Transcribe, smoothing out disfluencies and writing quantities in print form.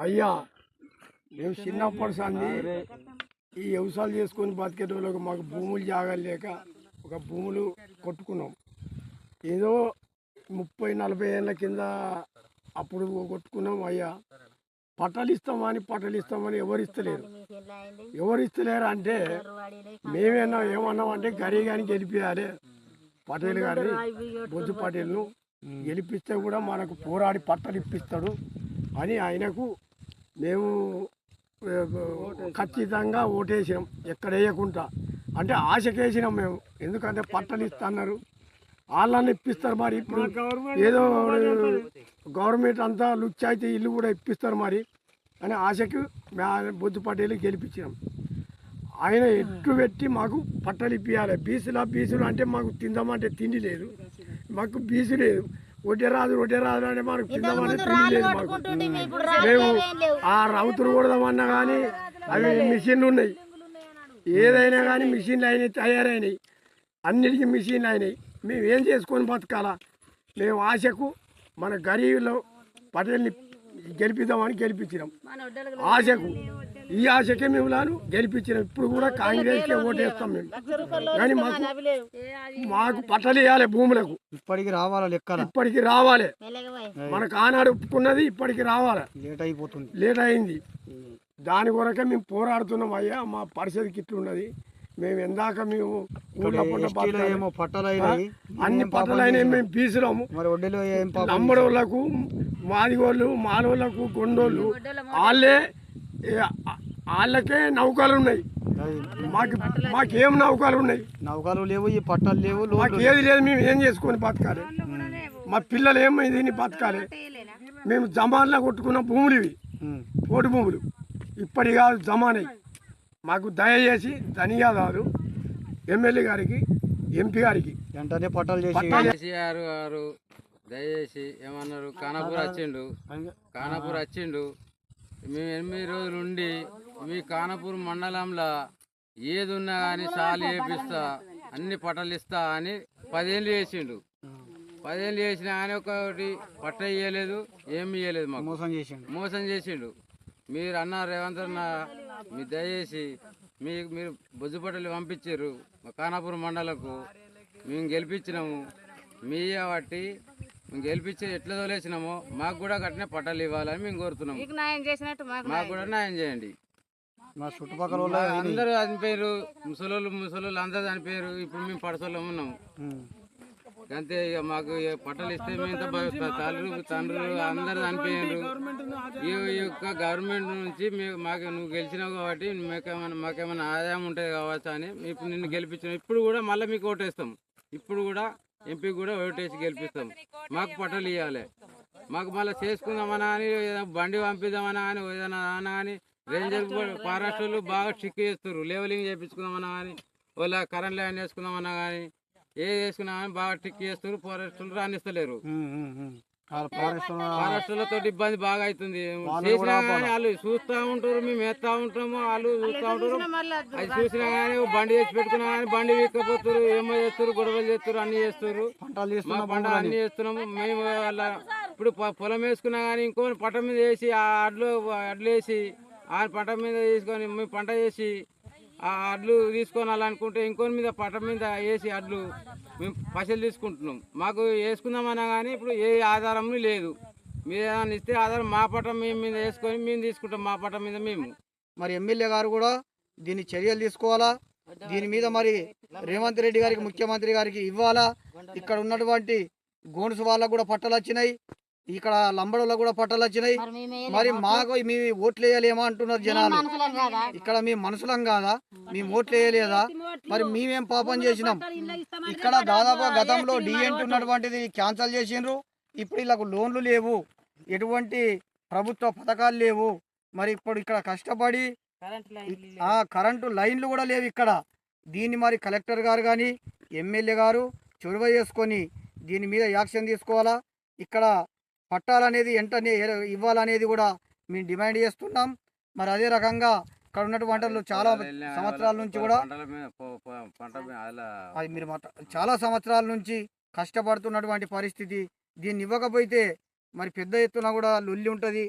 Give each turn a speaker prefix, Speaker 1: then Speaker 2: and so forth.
Speaker 1: అయ్యా మేము చిన్నప్పటి సంది ఈ వ్యవసాయాలు చేసుకొని బతికేటోళ్ళకు మాకు భూములు జాగాలు లేక ఒక భూములు కొట్టుకున్నాం. ఏదో 30-40 ఏళ్ళ కింద అప్పుడు కొట్టుకున్నాం. అయ్యా పట్టాలు ఇస్తామని ఎవరు ఇస్తలేరు అంటే ఏమన్నాం అంటే గరీ కానీ గెలిపియాలి, పటేల్ గారిని బొజ్జు పటేల్ను గెలిపిస్తే కూడా మనకు పోరాడి పట్టాలు ఇప్పిస్తాడు అని ఆయనకు మేము ఖచ్చితంగా ఓటేసినాం. ఎక్కడ వేయకుండా అంటే ఆశకేసినాం మేము. ఎందుకంటే పట్టాలు ఇస్తున్నారు, వాళ్ళని ఇప్పిస్తారు. మరి ఇప్పుడు ఏదో గవర్నమెంట్ అంతా లుచ్చ అయితే ఇల్లు కూడా ఇప్పిస్తారు మరి అని ఆశకు బొజ్జు పటేల్ గెలిపించినాం. ఆయన ఎట్టు పెట్టి మాకు పట్టాలు ఇప్పించాలి. బీసులు అంటే మాకు తిందామంటే తిండి లేదు, మాకు బీసు లేదు. ఒడ్డే రాదు అంటే మనకు తిందామంటే తిండి లేదు మాకు. మేము ఆ రౌతులు కొడదామన్నా కానీ అవి మిషన్లు ఉన్నాయి, ఏదైనా కానీ మిషన్లు అయినాయి, తయారైనాయి, అన్నిటికీ మిషన్లు అయినాయి. మేము ఏం చేసుకొని బతకాలా? మేము ఆశకు మన గరీబులో పటేల్ని గెలిపిద్దామని గెలిపించినాం. ఆశకు ఈ ఆశకే మేము గెలిపించినాం. ఇప్పుడు కూడా కాంగ్రెస్కే ఓటేస్తాం మేము. కానీ మాకు పట్టాలు ఇవ్వాలి, భూములకు
Speaker 2: ఇప్పటికి
Speaker 1: రావాలి. మనకు ఆనాడు ఒప్పుకున్నది ఇప్పటికి రావాలి. లేట్ అయింది. దాని కొరకే మేము పోరాడుతున్నాం. అయ్యా మా పరిస్థితికి ఇట్లున్నది. మేము ఎందాక మేము అన్ని పట్టాలైనా మేము బీసులము. లంబడోళ్ళకు, మాదిగోళ్ళు, మాలోళ్ళకు, గొండోళ్ళు వాళ్ళకే నౌకలు ఉన్నాయి. మాకేం నౌకలు ఉన్నాయి?
Speaker 2: నౌకలు లేవు, ఈ పట్టాలు లేవు,
Speaker 1: మాకు ఏది లేదు. మేము ఏం చేసుకొని బతకాలి? మా పిల్లలు ఏమై దీన్ని బతకాలి? మేము జమాన్లో కొట్టుకున్న భూములు ఇవి, పోటు భూములు. ఇప్పటి కాదు, జమానై. మాకు దయచేసి ధన్యవాదాలు ఎమ్మెల్యే గారికి, ఎంపీ గారికి.
Speaker 2: వెంటనే పట్టాలు
Speaker 3: కేసీఆర్ గారు దయచేసి ఏమన్నారు, ఖానాపూర్ వచ్చిండు. మేము 8 రోజులు ఉండి మీ ఖానాపూర్ మండలంలో ఏది ఉన్నా కానీ సాలు వేపిస్తా, అన్ని పట్టాలు ఇస్తా అని 10 ఏళ్ళు చేసిండు. 10 ఏళ్ళు చేసినా కానీ ఒకటి పట్ట ఇవ్వలేదు, ఏమి ఇవ్వలేదు. మాకు మోసం చేసిండు. మీరు అన్నారు రేవంత్ అన్న, మీ దయచేసి మీరు బొజ్జు పట్టలు పంపించారు మా ఖానాపూర్ మండలకు. మేము గెలిపించినాము. మీ బట్టి మేము గెలిపించి ఎట్లా తోలేసినామో మాకు కూడా కట్టిన పట్టాలు ఇవ్వాలని మేము కోరుతున్నాము. మాకు కూడా న్యాయం చేయండి.
Speaker 2: మా చుట్టుపక్కల
Speaker 3: అందరూ చనిపోయారు, ముసలోళ్ళు అందరూ చనిపోయారు. ఇప్పుడు మేము పడసలో ఉన్నాము. అంతే. ఇక మాకు పట్టాలు ఇస్తే మేము తండ్రులు అందరూ చనిపోయారు. ఈ యొక్క గవర్నమెంట్ నుంచి నువ్వు గెలిచినావు కాబట్టి మాకేమైనా ఆదాయం ఉంటుంది కావచ్చు అని ఇప్పుడు నిన్ను గెలిపించాం. ఇప్పుడు కూడా మళ్ళీ మీకు ఓటేస్తాం. ఇప్పుడు కూడా ఎంపీ కూడా ఓటేసి గెలిపిస్తాం. మాకు పట్టాలు ఇవ్వాలి. మాకు మళ్ళీ చేసుకుందామన్నా అని, బండి పంపిద్దామన్నా కానీ, ఏదైనా అన్నా కానీ రేంజర్ మహారాష్ట్రలో బాగా స్ట్రిక్ చేస్తారు. లెవెలింగ్ చేయించుకుందామన్నా కానీ, వాళ్ళ కరెంట్ లైన్ వేసుకుందామన్నా కానీ, ఏది వేసుకున్నా కానీ బాగా స్ట్రిక్ చేస్తారు. ఫారెస్టులు రాణిస్తలేరు. ఫారెస్టులతో ఇబ్బంది బాగా అవుతుంది. చేసినా కానీ వాళ్ళు చూస్తూ ఉంటారు, మేము వేస్తూ ఉంటాము, వాళ్ళు చూస్తూ ఉంటారు. అది చూసినా కానీ బండి చేసి పెట్టుకున్నా కానీ బండి వీక్కపోతారు, ఏమో చేస్తారు, గొడవలు చేస్తారు, అన్ని చేస్తారు. పంట అన్ని చేస్తున్నాము మేము. వాళ్ళ ఇప్పుడు పొలం వేసుకున్నా కానీ ఇంకో పంట మీద వేసి ఆ అడ్లు వేసి ఆ పంట మీద తీసుకొని మేము పంట చేసి ఆ అడ్లు తీసుకోవాలనుకుంటే ఇంకొని మీద పంట మీద వేసి అడ్లు మేము పైసలు తీసుకుంటున్నాం. మాకు వేసుకుందామన్నా కానీ ఇప్పుడు ఏ ఆధారం లేదు. మీరు ఏదైనా ఇస్తే ఆధారం మా పట్ట మేము మీద వేసుకొని మేము తీసుకుంటాం, మా పట్ట మీద మేము.
Speaker 2: మరి ఎమ్మెల్యే గారు కూడా దీన్ని చర్యలు తీసుకోవాలా. దీని మీద మరి రేవంత్ రెడ్డి గారికి, ముఖ్యమంత్రి గారికి ఇవ్వాలా. ఇక్కడ ఉన్నటువంటి గోన్సు వాళ్ళకు కూడా పట్టాలు వచ్చినాయి, ఇక్కడ లంబడోళ్ళకు కూడా పట్టాలు వచ్చినాయి. మరి మాకు మీ ఓట్లు వేయలేమా అంటున్నారు జనాలు. ఇక్కడ మీ మనుషులం కాదా? మేము ఓట్లు వేయలేదా? మరి మేమేం పాపం చేసినాం? ఇక్కడ దాదాపు గతంలో డిఎంటీ ఉన్నటువంటిది క్యాన్సల్ చేసిండ్రు. ఇప్పుడు వీళ్ళకు లోన్లు లేవు, ఎటువంటి ప్రభుత్వ పథకాలు లేవు. మరి ఇప్పుడు ఇక్కడ కష్టపడి కరెంటు లైన్లు కూడా లేవు ఇక్కడ. దీన్ని మరి కలెక్టర్ గారు కానీ ఎమ్మెల్యే గారు చొరవ చేసుకొని దీని మీద యాక్షన్ తీసుకోవాలా. ఇక్కడ పట్టాలనేది వెంటనే ఇవ్వాలనేది కూడా మేము డిమాండ్ చేస్తున్నాం. మరి అదే రకంగా ఇక్కడ ఉన్నటువంటి చాలా సంవత్సరాల నుంచి కూడా అది మీరు చాలా సంవత్సరాల నుంచి కష్టపడుతున్నటువంటి పరిస్థితి. దీన్ని ఇవ్వకపోతే మరి పెద్ద ఎత్తున కూడా లొల్లి ఉంటుంది.